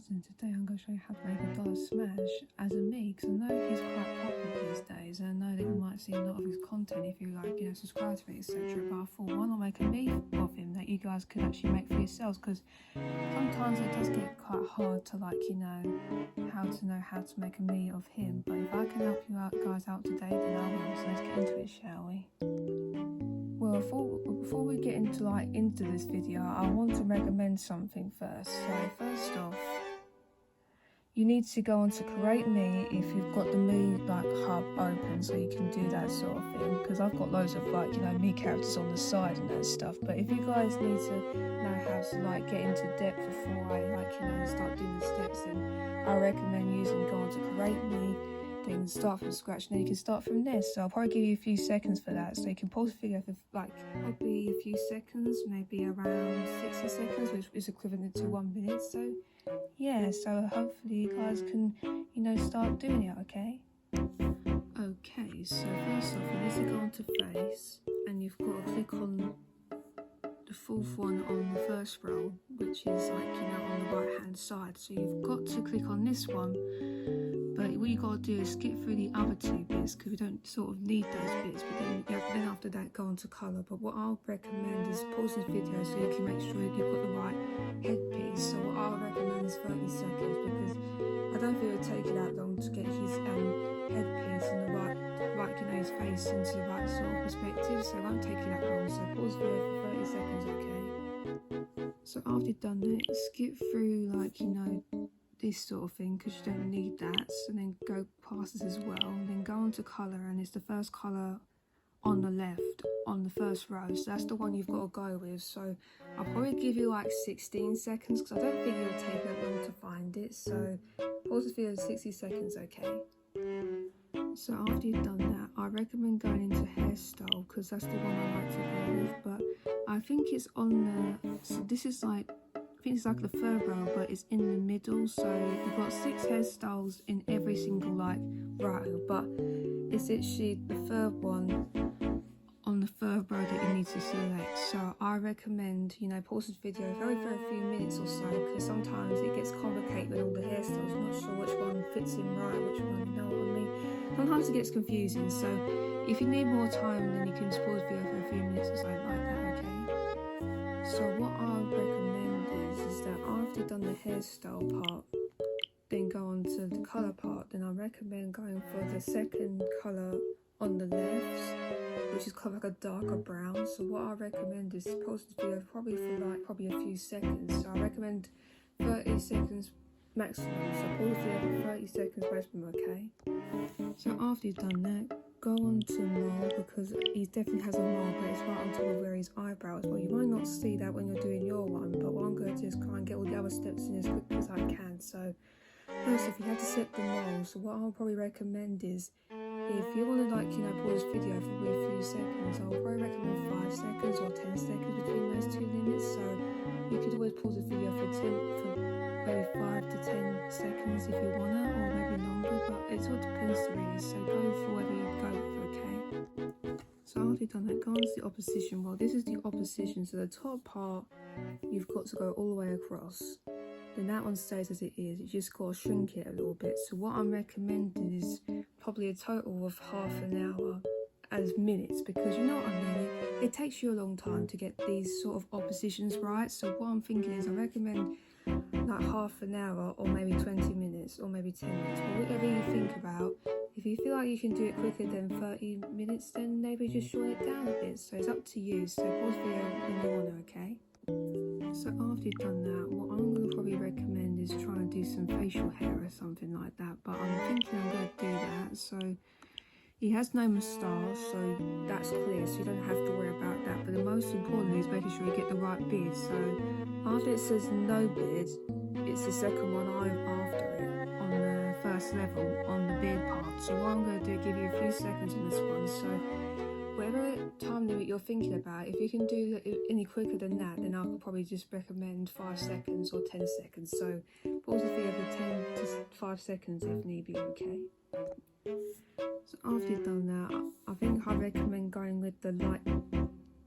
and today I'm going to show you how to make Abdallah Smash as a me, because I know he's quite popular these days and I know that you might see a lot of his content if you subscribe to me, etc. But I thought, why not make a me of him that you guys could actually make for yourselves, because sometimes it does get quite hard to know how to make a me of him. But if I can help you guys out today, then I will. So let's get into it, shall we? Well, before we get into this video, I want to recommend something first. So first off, you need to go on to Create Me if you've got the Me hub open, so you can do that sort of thing. Because I've got loads of me characters on the side and that stuff. But if you guys need to know how to get into depth before I start doing the steps, then I recommend go on to Create Me. Then start from scratch, and then you can start from there. So I'll probably give you a few seconds for that, so you can pause the video for probably a few seconds, maybe around 60 seconds, which is equivalent to 1 minute. So yeah, so hopefully you guys can start doing it. Okay, so first off, you need to go onto face, and you've got to click on the fourth one on the first row, which is on the right hand side. So you've got to click on this one, but what you got to do is skip through the other two bits, because we don't sort of need those bits. But then after that, go on to colour. But what I'll recommend is pause this video so you can make sure you've got the right headpiece. So what I'll recommend is 30 seconds, because I don't think it would take you that long to get his headpiece and the right his face into the right sort of perspective. So it won't take you that long. So pause the video for 30 seconds, okay? So after you've done that, skip through this sort of thing, because you don't need that. So then go past this as well, and then go on to colour, and it's the first colour on the left on the first row. So that's the one you've got to go with. So I'll probably give you 16 seconds, because I don't think it'll take that long to find it. So pause this video 60 seconds, okay? So after you've done that, I recommend going into Hairstyle, because that's the one I like to go with. But I think it's on the, so this is I think it's the third row, but it's in the middle. So you've got 6 hairstyles in every single row, but it's actually the third one on the third row that you need to select. So I recommend pause this video for a few minutes or so, because sometimes it gets complicated with all the hairstyles. I'm not sure which one fits in right, which one, you know what I mean? Sometimes it gets confusing. So if you need more time, then you can just pause the video for a few minutes or something like that, okay? So what I recommend is that after you've done the hairstyle part, then go on to the colour part. Then I recommend going for the second colour on the left, which is kind of a darker brown. So what I recommend is pause the video probably for probably a few seconds. So I recommend 30 seconds maximum. So pause the video for 30 seconds maximum, okay? So after you've done that, go on to mole, because he definitely has a mole, but it's right on top of where his eyebrows. Well, you might not see that when you're doing your one, but what I'm going to do is try and get all the other steps in as quickly as I can. So first, if you have to set the mole, so what I'll probably recommend is, if you want to pause the video for a few seconds, I'll probably recommend 5 seconds or 10 seconds between those two limits. So you could always pause the video for maybe 5 to 10 seconds if you wanna, or maybe longer, but it all depends really. So go for whatever you go with, okay? So after you've done that, go on to the opposition. Well, this is the opposition. So the top part, you've got to go all the way across. Then that one stays as it is. You just got to shrink it a little bit. So what I'm recommending is probably a total of half an hour as minutes, because you know what I mean, it takes you a long time to get these sort of oppositions right. So what I'm thinking is I recommend half an hour, or maybe 20 minutes, or maybe 10 minutes, but whatever you think about. If you feel like you can do it quicker than 30 minutes, then maybe just shorten it down a bit. So it's up to you. So pause the video when you want to, okay? So after you've done that, what I'm going to probably recommend is try and do some facial hair or something like that. But I'm thinking I'm going to do that. So he has no moustache, so that's clear, so you don't have to worry about that. But the most important is making sure you get the right beard. So after it says no beard, it's the second one after it on the first level on the beard part. So what I'm going to do is give you a few seconds on this one. So whatever time limit you're thinking about, if you can do it any quicker than that, then I could probably just recommend 5 seconds or 10 seconds. So pause the video for 10 to 5 seconds if need be, okay? So after you've done that, I think I recommend going with the kind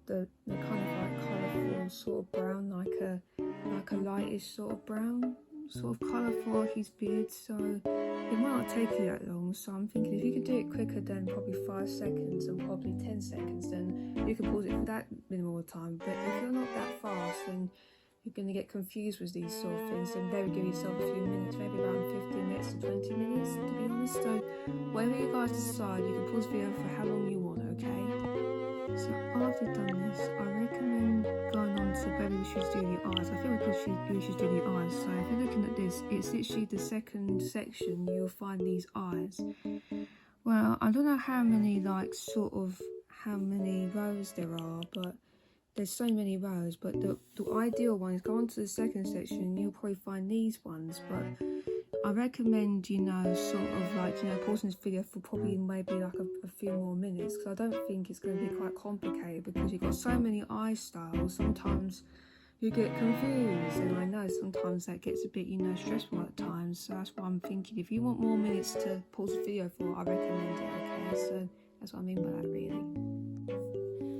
of colourful sort of brown, like a lightish sort of brown. sort of colour for his beard, so it might not take you that long. So I'm thinking if you could do it quicker than probably 5 seconds and probably 10 seconds, then you can pause it for that minimal time. But if you're not that fast, then you're going to get confused with these sort of things, and maybe give yourself a few minutes, maybe around 15 minutes to 20 minutes, to be honest. So whatever you guys decide, you can pause the video for how long you want, okay? So after you've done this, I recommend going on to maybe we should do the eyes. I think we should do the eyes. So if you're looking at this, it's literally the second section, you'll find these eyes. Well, I don't know how many how many rows there are, but there's so many rows. But the ideal one is go on to the second section, you'll probably find these ones. But I recommend, pausing this video for probably maybe like a few more minutes, because I don't think it's going to be quite complicated, because you've got so many eye styles. Sometimes you get confused, and I know sometimes that gets a bit, stressful at times. So that's why I'm thinking, if you want more minutes to pause the video for, I recommend it, okay? So that's what I mean by that, really.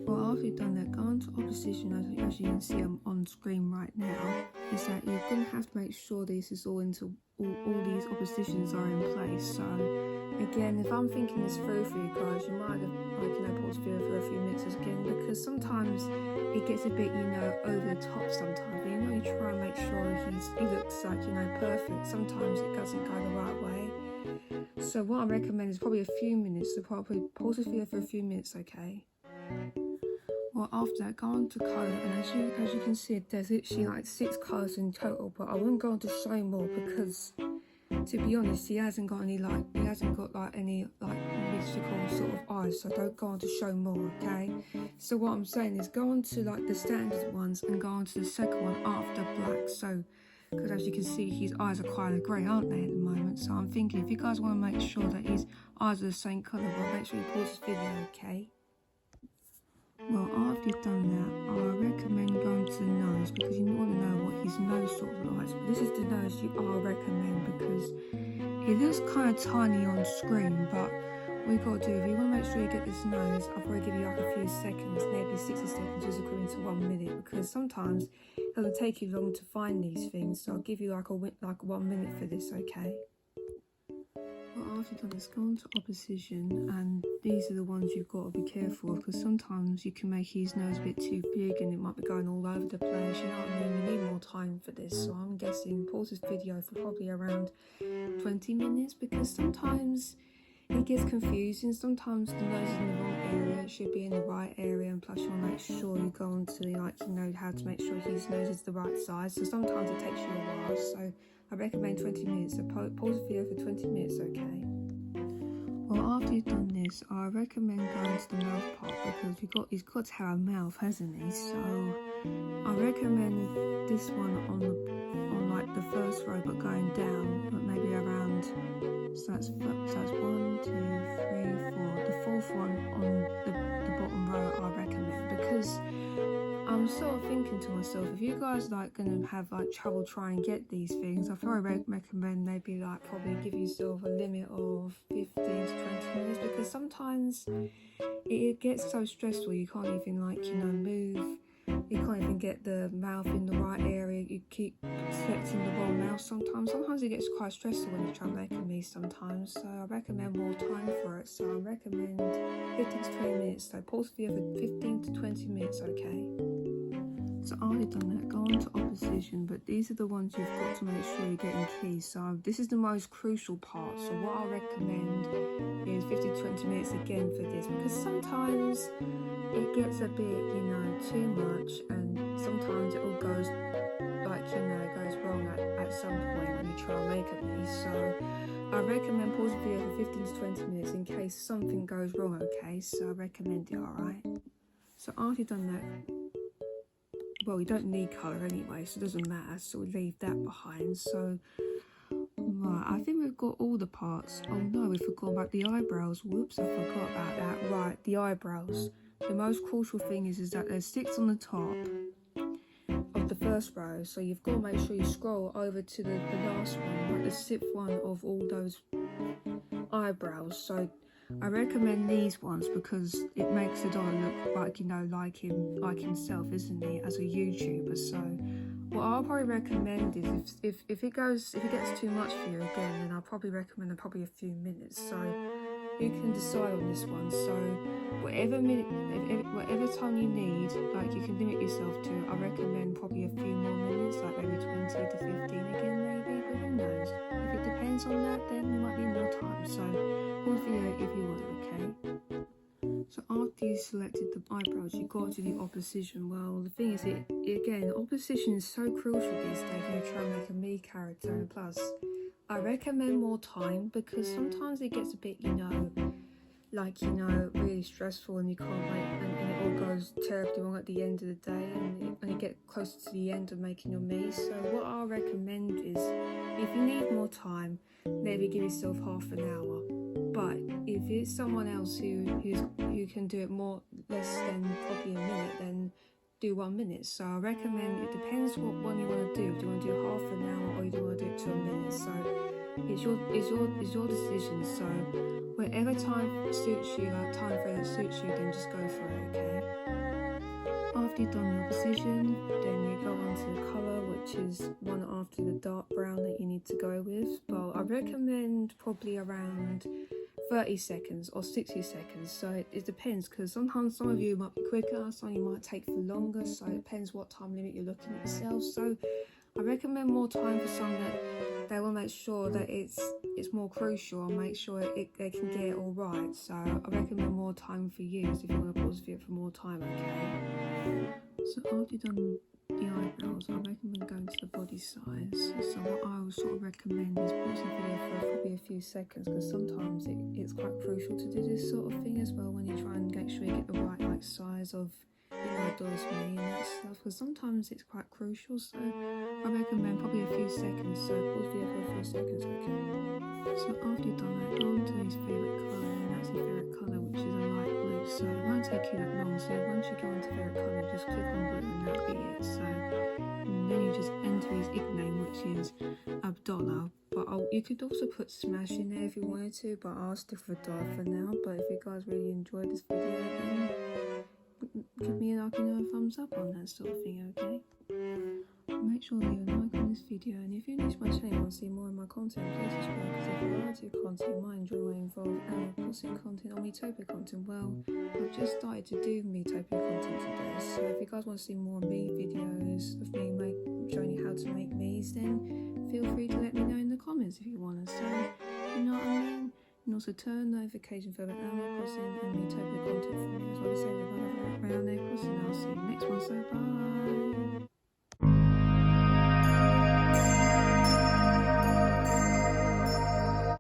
Well, after you've done that, go on to opposition, as you can see on screen right now, is that you're going to have to make sure this is all into all these oppositions are in place. So again, if I'm thinking this through for you guys, you might have pause the video for a few minutes again, because sometimes it gets a bit over the top sometimes, but you try and make sure he looks like perfect. Sometimes it doesn't go the right way. So what I recommend is probably a few minutes, so probably pause this video for a few minutes, okay? Well, after that, go on to colour, and as you can see, there's literally 6 colours in total, but I wouldn't go on to show more, because to be honest, he hasn't got any mystical sort of eyes, so don't go on to show more, okay? So what I'm saying is go on to the standard ones and go on to the second one after black. So because as you can see, his eyes are kind of grey, aren't they, at the moment? So I'm thinking, if you guys want to make sure that his eyes are the same colour, well, make sure you pause this video, okay? Well, after you've done that, I recommend going to the nose, because you want to know what his nose sort of looks like. But this is the nose I recommend, because it looks kind of tiny on screen, but what you got to do, if you want to make sure you get this nose, I'll probably give you a few seconds, maybe 60 seconds, is equivalent to 1 minute, because sometimes it doesn't take you long to find these things. So I'll give you 1 minute for this, okay? Well, after you've done this, go on to opposition, and these are the ones you've got to be careful of, because sometimes you can make his nose a bit too big and it might be going all over the place, you know what I mean? You need more time for this, so I'm guessing pause this video for probably around 20 minutes, because sometimes it gets confusing. Sometimes the nose is in the wrong area, it should be in the right area, and plus you want to make sure you go on to how to make sure his nose is the right size. So sometimes it takes you a while, so I recommend 20 minutes, so pause the video for 20 minutes, okay? Well, after you've done this, I recommend going to the mouth part, because he's got to have a mouth, hasn't he? So I recommend this one on the first row, but going down, but maybe around, so that's 1, 2, 3, 4, the fourth one on the bottom row I recommend, because I'm sort of thinking to myself, if you guys going to have trouble trying to get these things, I probably recommend maybe probably give yourself a limit of 15 to 20 minutes, because sometimes it gets so stressful you can't even move, you can't even get the mouth in the right area, you keep selecting the wrong mouth sometimes it gets quite stressful when you're trying to make a me sometimes, so I recommend more time for it. So I recommend 15 to 20 minutes, so pause the video for 15 to 20 minutes, okay? So after you've done that, go on to opposition, but these are the ones you've got to make sure you're getting keys. So this is the most crucial part, so what I recommend is 15 to 20 minutes again for this, because sometimes it gets a bit, too much, and sometimes it all goes, it goes wrong at some point when you try and make a piece. So I recommend pause the video for 15 to 20 minutes in case something goes wrong, okay? So I recommend it, alright? So after you've done that, well, you don't need colour anyway, so it doesn't matter, so we'll leave that behind. So, right, I think we've got all the parts. Oh no, we forgot about the eyebrows. Whoops, I forgot about that. Right, the eyebrows. The most crucial thing is that there's 6 on the top of the first row, so you've got to make sure you scroll over to the last one, the 6th one of all those eyebrows. So I recommend these ones, because it makes the dollar look like himself, isn't he, as a YouTuber. So what I'll probably recommend is if it gets too much for you again, then I'll probably recommend probably a few minutes. So you can decide on this one. So whatever time you need, like you can limit yourself to. I recommend probably a few more minutes, like maybe 20 to 15 again, maybe. But who knows? If it depends on that, then you might need more time. So pause video if you want, okay? So after you selected the eyebrows, you got to do opposition. Well, the thing is, again, opposition is so crucial these days when you're trying to make a me character. And plus, I recommend more time because sometimes it gets a bit, really stressful and you can't and it all goes terribly wrong at the end of the day and you get closer to the end of making your me. So what I recommend is, if you need more time, maybe give yourself half an hour. But if it's someone else who can do it less than probably a minute, then do 1 minute. So I recommend, it depends what one you want to do. Do you want to do half an hour or do you want to do it to a minute? So it's your decision. So whatever time suits you, like time frame that suits you, then just go for it, okay? After you've done the opposition, then you go on to the colour, which is one after the dark brown that you need to go with. Well, I recommend probably around 30 seconds or 60 seconds, so it depends, because sometimes some of you might be quicker, some of you might take for longer, so it depends what time limit you're looking at yourself. So I recommend more time for some that they will make sure that it's more crucial and make sure they can get it all right. So I recommend more time for you if you want to pause the video for more time, okay? So after you've done the eyebrows, I recommend going to the body size. So what I would sort of recommend is pausing the video for probably a few seconds, because sometimes it's quite crucial to do this sort of thing as well when you try and make sure you get the right size of Abdallah's me and that stuff, because sometimes it's quite crucial. So I recommend probably a few seconds. So pause the video for a few seconds, okay? So after you've done that, go on to his favourite colour, and that's his favourite colour, which is a light blue. So it won't take you that long. So once you go on to favourite colour, just click on blue and that'll be it. So and then you just enter his nickname, which is Abdallah. But you could also put Smash in there if you wanted to, but I'll stick with Dar for now. But if you guys really enjoyed this video, then give me a thumbs up on that sort of thing, okay? Make sure that you like on this video, and if you're new to my channel and want to see more of my content, please subscribe, because if you like your content, you might enjoy my involved Animal Crossing content or Metopia content. Well, I've just started to do Metopia content today, so if you guys want to see more me videos of me showing you how to make me's, then feel free to let me know in the comments if you want to. So, you know what I mean? And also turn notifications for Animal Crossing and Metopia content for me, as well as saying about Animal Crossing.